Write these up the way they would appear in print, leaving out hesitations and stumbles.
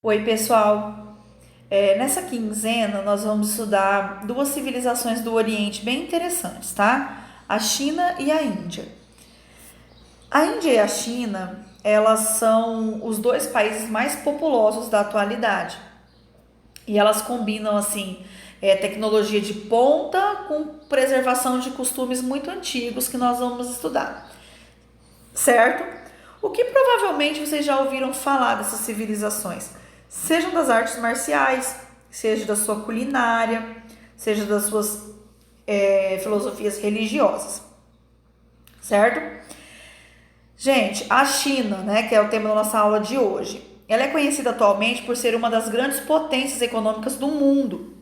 Oi, pessoal. Nessa quinzena nós vamos estudar duas civilizações do Oriente bem interessantes, tá? A China e a Índia. A Índia e a China, elas são os dois países mais populosos da atualidade. E elas combinam, assim, tecnologia de ponta com preservação de costumes muito antigos que nós vamos estudar, certo? O que provavelmente vocês já ouviram falar dessas civilizações, sejam das artes marciais, seja da sua culinária, seja das suas filosofias religiosas, certo? Gente, a China, né, que é o tema da nossa aula de hoje, ela é conhecida atualmente por ser uma das grandes potências econômicas do mundo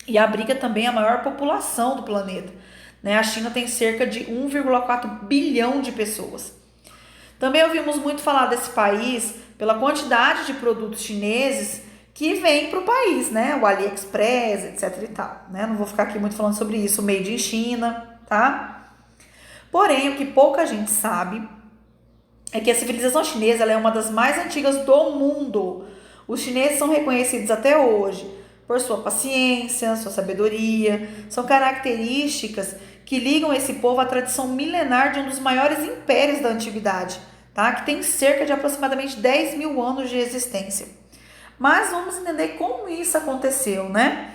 e abriga também a maior população do planeta. Né? A China tem cerca de 1,4 bilhão de pessoas. Também ouvimos muito falar desse país pela quantidade de produtos chineses que vêm para o país, né? O AliExpress, etc e tal, né? Não vou ficar aqui muito falando sobre isso, made in China, tá? Porém, o que pouca gente sabe é que a civilização chinesa ela é uma das mais antigas do mundo. Os chineses são reconhecidos até hoje por sua paciência, sua sabedoria, são características que ligam esse povo à tradição milenar de um dos maiores impérios da antiguidade, tá? Que tem cerca de aproximadamente 10 mil anos de existência. Mas vamos entender como isso aconteceu, né?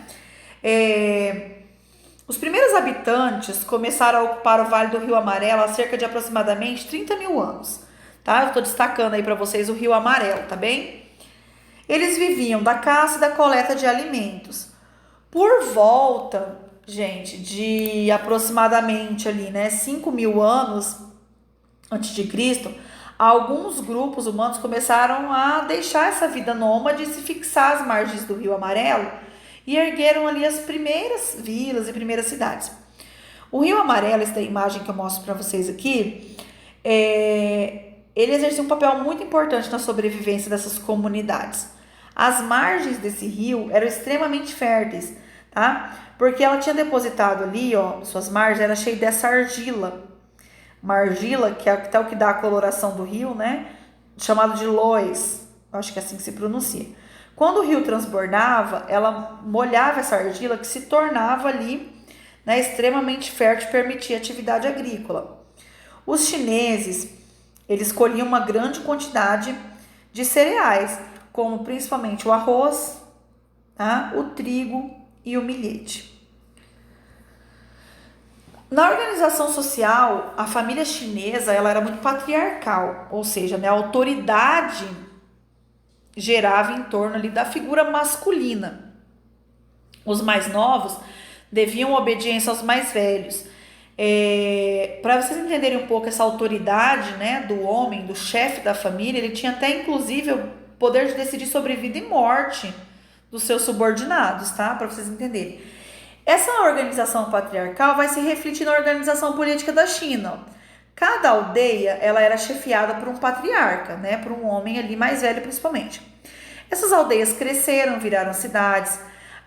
Os primeiros habitantes começaram a ocupar o Vale do Rio Amarelo há cerca de aproximadamente 30 mil anos, tá? Eu estou destacando aí para vocês o Rio Amarelo, tá bem? Eles viviam da caça e da coleta de alimentos. Por volta, gente, de aproximadamente ali, né, 5 mil anos antes de Cristo, alguns grupos humanos começaram a deixar essa vida nômade e se fixar às margens do Rio Amarelo e ergueram ali as primeiras vilas e primeiras cidades. O Rio Amarelo, essa imagem que eu mostro para vocês aqui, ele exercia um papel muito importante na sobrevivência dessas comunidades. As margens desse rio eram extremamente férteis, tá? Porque ela tinha depositado ali, ó, suas margens, era cheia dessa argila. Uma argila, que é até o que dá a coloração do rio, né? Chamado de loess, acho que é assim que se pronuncia. Quando o rio transbordava, ela molhava essa argila que se tornava ali, né, extremamente fértil e permitia atividade agrícola. Os chineses, eles colhiam uma grande quantidade de cereais, como principalmente o arroz, tá? O trigo e o milhete. Na organização social, a família chinesa ela era muito patriarcal, ou seja, né, a autoridade gerava em torno ali da figura masculina. Os mais novos deviam obediência aos mais velhos. Para vocês entenderem um pouco essa autoridade, né, do homem, do chefe da família, ele tinha até inclusive o poder de decidir sobre vida e morte dos seus subordinados, tá? Para vocês entenderem. Essa organização patriarcal vai se refletir na organização política da China. Cada aldeia ela era chefiada por um patriarca, né, por um homem ali mais velho principalmente. Essas aldeias cresceram, viraram cidades.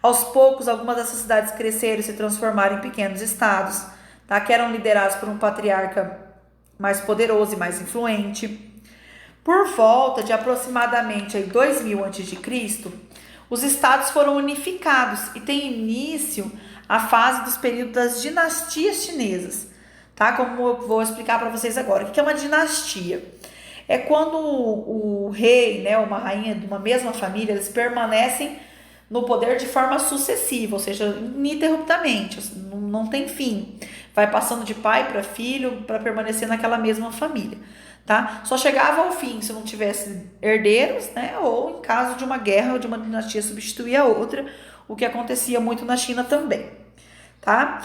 Aos poucos, algumas dessas cidades cresceram e se transformaram em pequenos estados, tá, que eram liderados por um patriarca mais poderoso e mais influente. Por volta de aproximadamente 2000 a.C., os estados foram unificados e tem início a fase dos períodos das dinastias chinesas, tá? Como eu vou explicar para vocês agora. O que é uma dinastia? É quando o rei, né, uma rainha de uma mesma família, eles permanecem no poder de forma sucessiva, ou seja, ininterruptamente, não tem fim. Vai passando de pai para filho para permanecer naquela mesma família. Tá? Só chegava ao fim se não tivesse herdeiros, né? Ou em caso de uma guerra ou de uma dinastia substituir a outra, o que acontecia muito na China também, tá?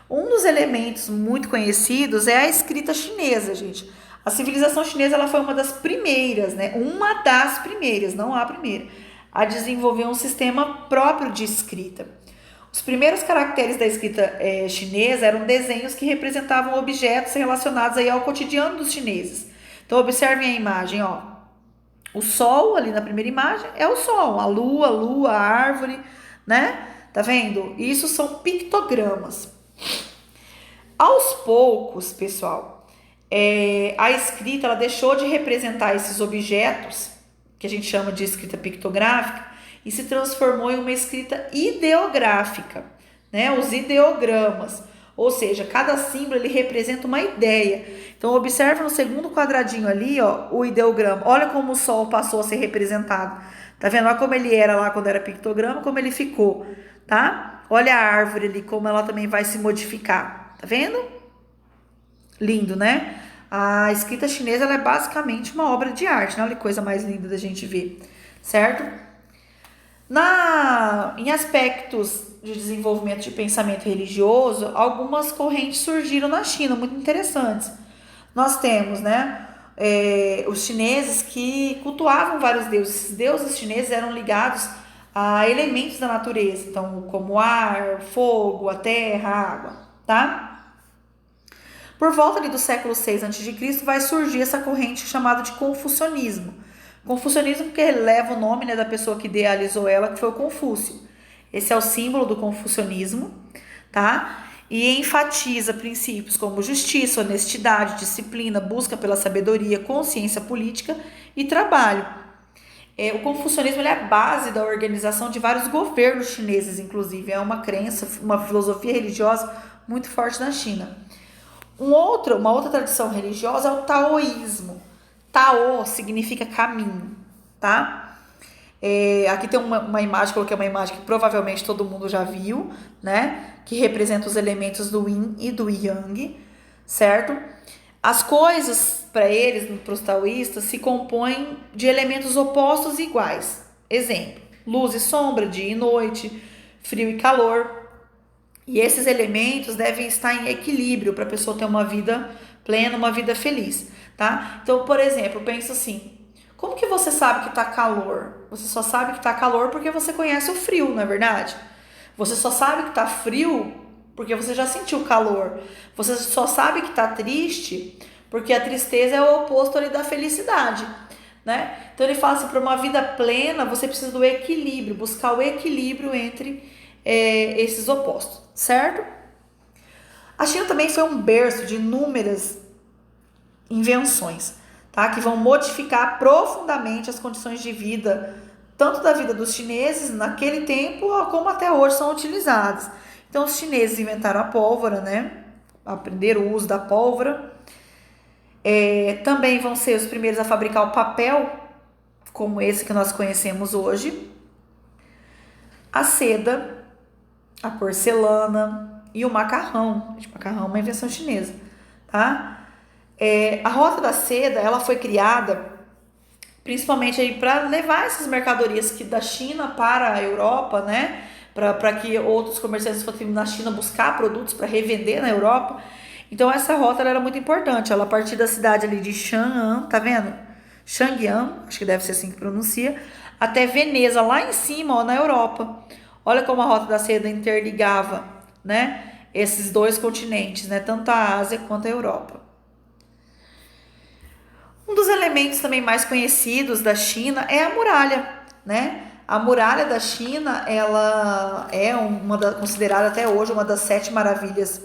Um dos elementos muito conhecidos é a escrita chinesa, gente. A civilização chinesa ela foi uma das primeiras, né? Uma das primeiras, não a primeira, a desenvolver um sistema próprio de escrita. Os primeiros caracteres da escrita chinesa eram desenhos que representavam objetos relacionados aí ao cotidiano dos chineses. Então, observem a imagem, ó. O sol, ali na primeira imagem, é o sol. A lua, a árvore, né? Tá vendo? Isso são pictogramas. Aos poucos, pessoal, a escrita ela deixou de representar esses objetos, que a gente chama de escrita pictográfica, e se transformou em uma escrita ideográfica, né? Os ideogramas, ou seja, cada símbolo ele representa uma ideia. Então observa no segundo quadradinho ali, ó, o ideograma. Olha como o sol passou a ser representado. Tá vendo? Olha como ele era lá quando era pictograma, como ele ficou, tá? Olha a árvore ali, como ela também vai se modificar. Tá vendo? Lindo, né? A escrita chinesa ela é basicamente uma obra de arte, né? Olha que coisa mais linda da gente ver, certo? Em aspectos de desenvolvimento de pensamento religioso, algumas correntes surgiram na China, muito interessantes. Nós temos, né, os chineses que cultuavam vários deuses. Esses deuses chineses eram ligados a elementos da natureza, então como ar, fogo, a terra, a água, tá? Por volta ali do século 6 a.C., vai surgir essa corrente chamada de confucionismo. Confucionismo que leva o nome, né, da pessoa que idealizou ela, que foi o Confúcio. Esse é o símbolo do confucionismo, tá? E enfatiza princípios como justiça, honestidade, disciplina, busca pela sabedoria, consciência política e trabalho. O confucionismo ele é a base da organização de vários governos chineses, inclusive. É uma crença, uma filosofia religiosa muito forte na China. Uma outra tradição religiosa é o taoísmo. Tao significa caminho, tá? Aqui tem uma imagem, coloquei uma imagem que provavelmente todo mundo já viu, né? Que representa os elementos do yin e do yang, certo? As coisas, para eles, para os taoístas, se compõem de elementos opostos e iguais. Exemplo, luz e sombra, dia e noite, frio e calor. E esses elementos devem estar em equilíbrio para a pessoa ter uma vida plena, uma vida feliz, tá? Então, por exemplo, pensa assim, como que você sabe que tá calor? Você só sabe que tá calor porque você conhece o frio, não é verdade? Você só sabe que tá frio porque você já sentiu calor. Você só sabe que tá triste porque a tristeza é o oposto ali da felicidade, né? Então ele fala assim, para uma vida plena, você precisa do equilíbrio, buscar o equilíbrio entre esses opostos, certo? A China também foi um berço de inúmeras invenções, tá? Que vão modificar profundamente as condições de vida, tanto da vida dos chineses naquele tempo, como até hoje são utilizadas. Então, os chineses inventaram a pólvora, né? Aprenderam o uso da pólvora. Também vão ser os primeiros a fabricar o papel, como esse que nós conhecemos hoje. A seda, a porcelana e o macarrão. O macarrão é uma invenção chinesa, tá? A rota da seda, ela foi criada principalmente aí para levar essas mercadorias da China para a Europa, né? Para que outros comerciantes fossem na China buscar produtos para revender na Europa. Então essa rota era muito importante. Ela partia da cidade ali de Chang'an, tá vendo? Chang'an, acho que deve ser assim que pronuncia, até Veneza, lá em cima, ó, na Europa. Olha como a rota da seda interligava, né? Esses dois continentes, né? Tanto a Ásia quanto a Europa. Um dos elementos também mais conhecidos da China é a muralha, né? A muralha da China, ela é considerada até hoje uma das 7 maravilhas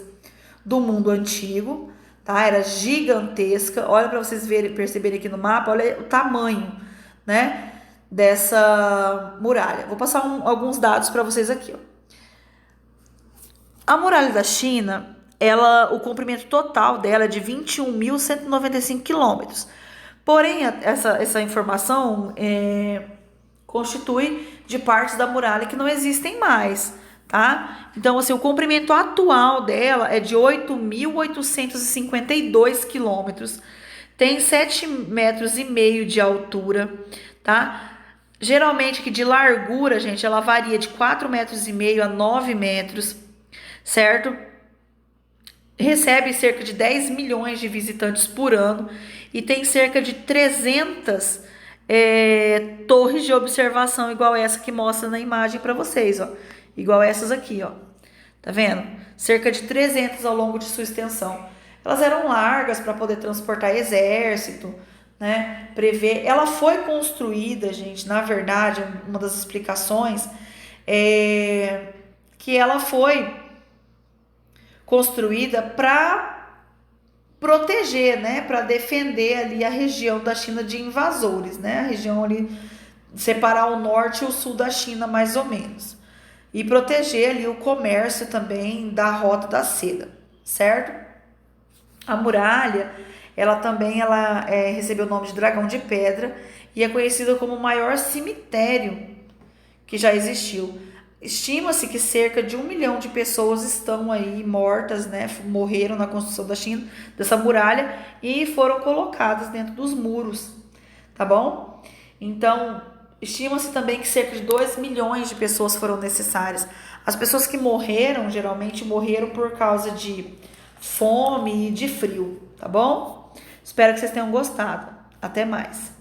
do mundo antigo, tá? Era gigantesca. Olha para vocês perceberem aqui no mapa, olha o tamanho, né? Dessa muralha. Vou passar alguns dados para vocês aqui, ó. A muralha da China, o comprimento total dela é de 21.195 quilômetros. Porém, essa informação constitui de partes da muralha que não existem mais, tá? Então, assim, o comprimento atual dela é de 8.852 quilômetros, tem 7,5 metros de altura, tá? Geralmente, que de largura, gente, ela varia de 4,5 metros a 9 metros, certo? Recebe cerca de 10 milhões de visitantes por ano e tem cerca de 300 torres de observação igual essa que mostra na imagem para vocês, ó. Igual essas aqui, ó. Tá vendo? Cerca de 300 ao longo de sua extensão. Elas eram largas para poder transportar exército, né? Ela foi construída, gente, na verdade, uma das explicações é que ela foi construída para proteger, né, para defender ali a região da China de invasores, né, a região ali, separar o norte e o sul da China mais ou menos, e proteger ali o comércio também da Rota da Seda, certo? A muralha, ela recebeu o nome de Dragão de Pedra e é conhecida como o maior cemitério que já existiu. Estima-se que cerca de 1 milhão de pessoas estão aí mortas, né? Morreram na construção da China, dessa muralha, e foram colocadas dentro dos muros, tá bom? Então, estima-se também que cerca de 2 milhões de pessoas foram necessárias. As pessoas que morreram, geralmente morreram por causa de fome e de frio, tá bom? Espero que vocês tenham gostado. Até mais.